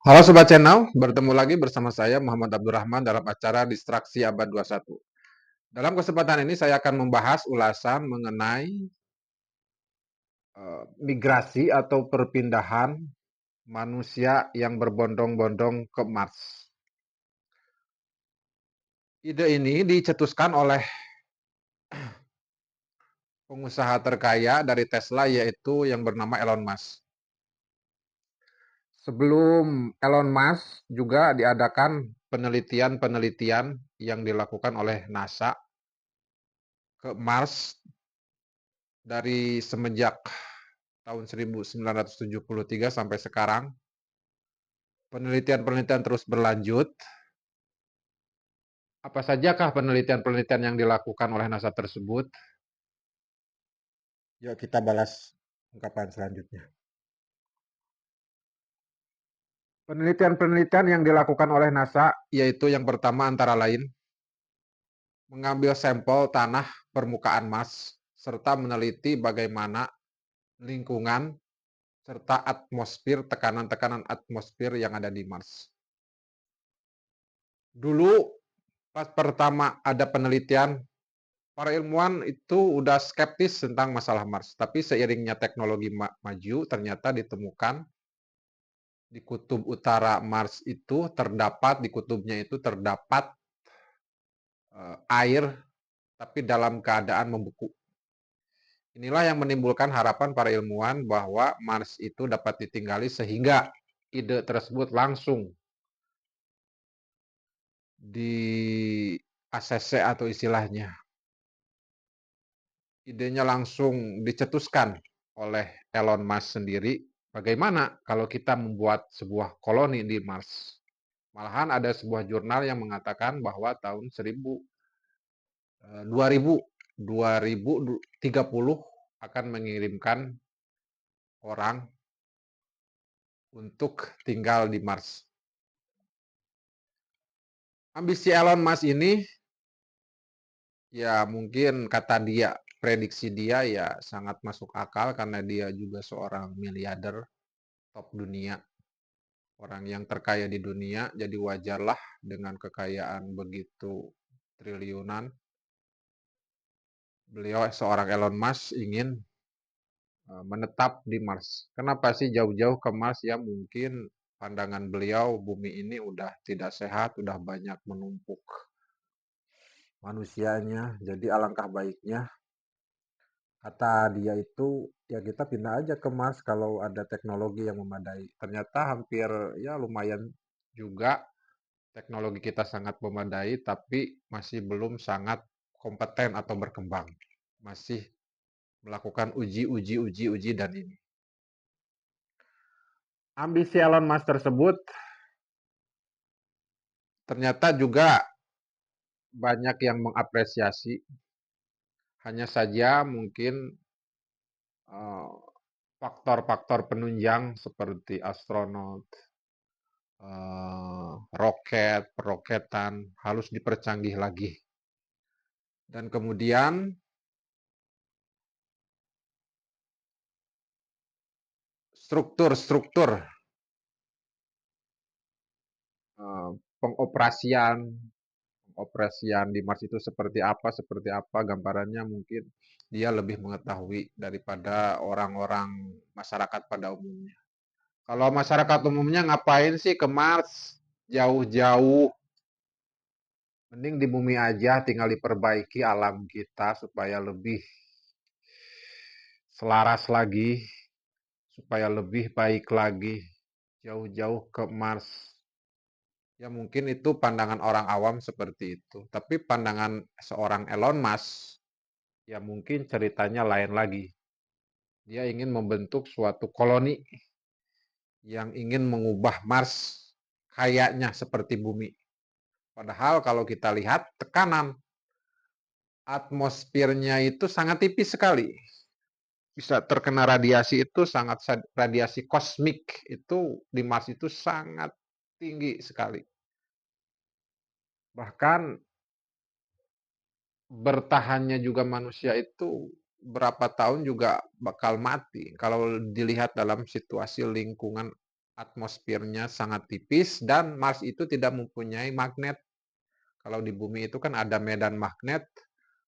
Halo Sobat Channel, bertemu lagi bersama saya Muhammad Abdurrahman dalam acara Distraksi Abad 21. Dalam kesempatan ini saya akan membahas ulasan mengenai migrasi atau perpindahan manusia yang berbondong-bondong ke Mars. Ide ini dicetuskan oleh pengusaha terkaya dari Tesla yaitu yang bernama Elon Musk. Sebelum Elon Musk juga diadakan penelitian-penelitian yang dilakukan oleh NASA ke Mars dari semenjak tahun 1973 sampai sekarang. Penelitian-penelitian terus berlanjut. Apa sajakah penelitian-penelitian yang dilakukan oleh NASA tersebut? Yuk kita balas ungkapan selanjutnya. Penelitian-penelitian yang dilakukan oleh NASA yaitu yang pertama antara lain mengambil sampel tanah permukaan Mars serta meneliti bagaimana lingkungan serta atmosfer, tekanan-tekanan atmosfer yang ada di Mars. Dulu pas pertama ada penelitian, para ilmuwan itu udah skeptis tentang masalah Mars. Tapi seiringnya teknologi maju, ternyata ditemukan di kutub utara Mars itu terdapat, di kutubnya itu terdapat air, tapi dalam keadaan membeku. Inilah yang menimbulkan harapan para ilmuwan bahwa Mars itu dapat ditinggali sehingga ide tersebut langsung di ACC atau istilahnya idenya langsung dicetuskan oleh Elon Musk sendiri. Bagaimana kalau kita membuat sebuah koloni di Mars? Malahan ada sebuah jurnal yang mengatakan bahwa tahun 2030 akan mengirimkan orang untuk tinggal di Mars. Ambisi Elon Musk ini ya mungkin kata dia, prediksi dia ya sangat masuk akal karena dia juga seorang miliarder top dunia. Orang yang terkaya di dunia, jadi wajarlah dengan kekayaan begitu triliunan. Beliau seorang Elon Musk ingin menetap di Mars. Kenapa sih jauh-jauh ke Mars? Ya mungkin pandangan beliau bumi ini udah tidak sehat, udah banyak menumpuk manusianya. Jadi alangkah baiknya kata dia itu ya kita pindah aja ke Mars kalau ada teknologi yang memadai. Ternyata hampir ya lumayan juga teknologi kita sangat memadai, tapi masih belum sangat kompeten atau berkembang. Masih melakukan uji dan ini. Ambisi Elon Musk tersebut ternyata juga banyak yang mengapresiasi. Hanya saja mungkin faktor-faktor penunjang seperti astronot, roket, peroketan harus dipercanggih lagi. Dan kemudian struktur-struktur pengoperasian operasian di Mars itu seperti apa gambarannya mungkin dia lebih mengetahui daripada orang-orang masyarakat pada umumnya. Kalau masyarakat umumnya ngapain sih ke Mars jauh-jauh? Mending di bumi aja tinggal diperbaiki alam kita supaya lebih selaras lagi, supaya lebih baik lagi. Jauh-jauh ke Mars. Ya mungkin itu pandangan orang awam seperti itu. Tapi pandangan seorang Elon Musk, ya mungkin ceritanya lain lagi. Dia ingin membentuk suatu koloni yang ingin mengubah Mars kayaknya seperti bumi. Padahal kalau kita lihat tekanan atmosfernya itu sangat tipis sekali. Bisa terkena radiasi itu sangat radiasi kosmik itu di Mars itu sangat tinggi sekali. Bahkan bertahannya juga manusia itu berapa tahun juga bakal mati kalau dilihat dalam situasi lingkungan atmosfernya sangat tipis dan Mars itu tidak mempunyai magnet. Kalau di bumi itu kan ada medan magnet,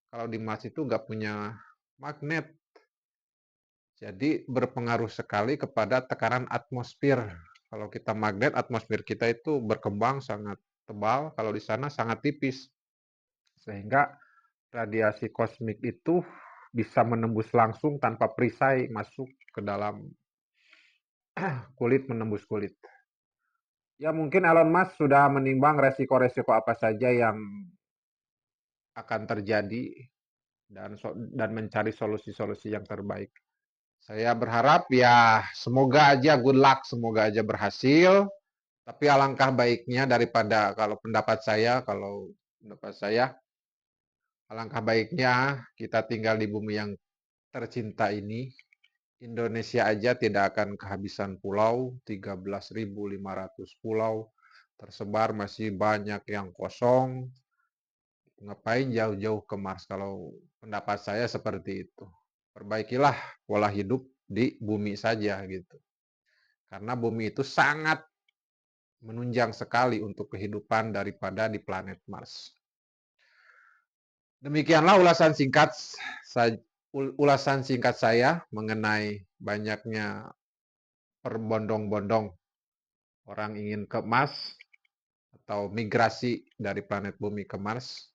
kalau di Mars itu nggak punya magnet. Jadi berpengaruh sekali kepada tekanan atmosfer. Kalau kita magnet, atmosfer kita itu berkembang sangat tebal, kalau di sana sangat tipis. Sehingga radiasi kosmik itu bisa menembus langsung tanpa perisai masuk ke dalam kulit, menembus kulit. Ya mungkin Elon Musk sudah menimbang resiko-resiko apa saja yang akan terjadi dan mencari solusi-solusi yang terbaik. Saya berharap ya semoga aja good luck, semoga aja berhasil. Tapi alangkah baiknya daripada kalau pendapat saya alangkah baiknya kita tinggal di bumi yang tercinta ini. Indonesia aja tidak akan kehabisan pulau, 13.500 pulau tersebar, masih banyak yang kosong. Ngapain jauh-jauh ke Mars? Kalau pendapat saya seperti itu. Perbaikilah pola hidup di bumi saja gitu. Karena bumi itu sangat menunjang sekali untuk kehidupan daripada di planet Mars. Demikianlah ulasan singkat saya mengenai banyaknya perbondong-bondong orang ingin ke Mars atau migrasi dari planet bumi ke Mars.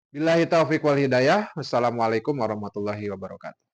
Billahi taufiq wal hidayah. Wassalamualaikum warahmatullahi wabarakatuh.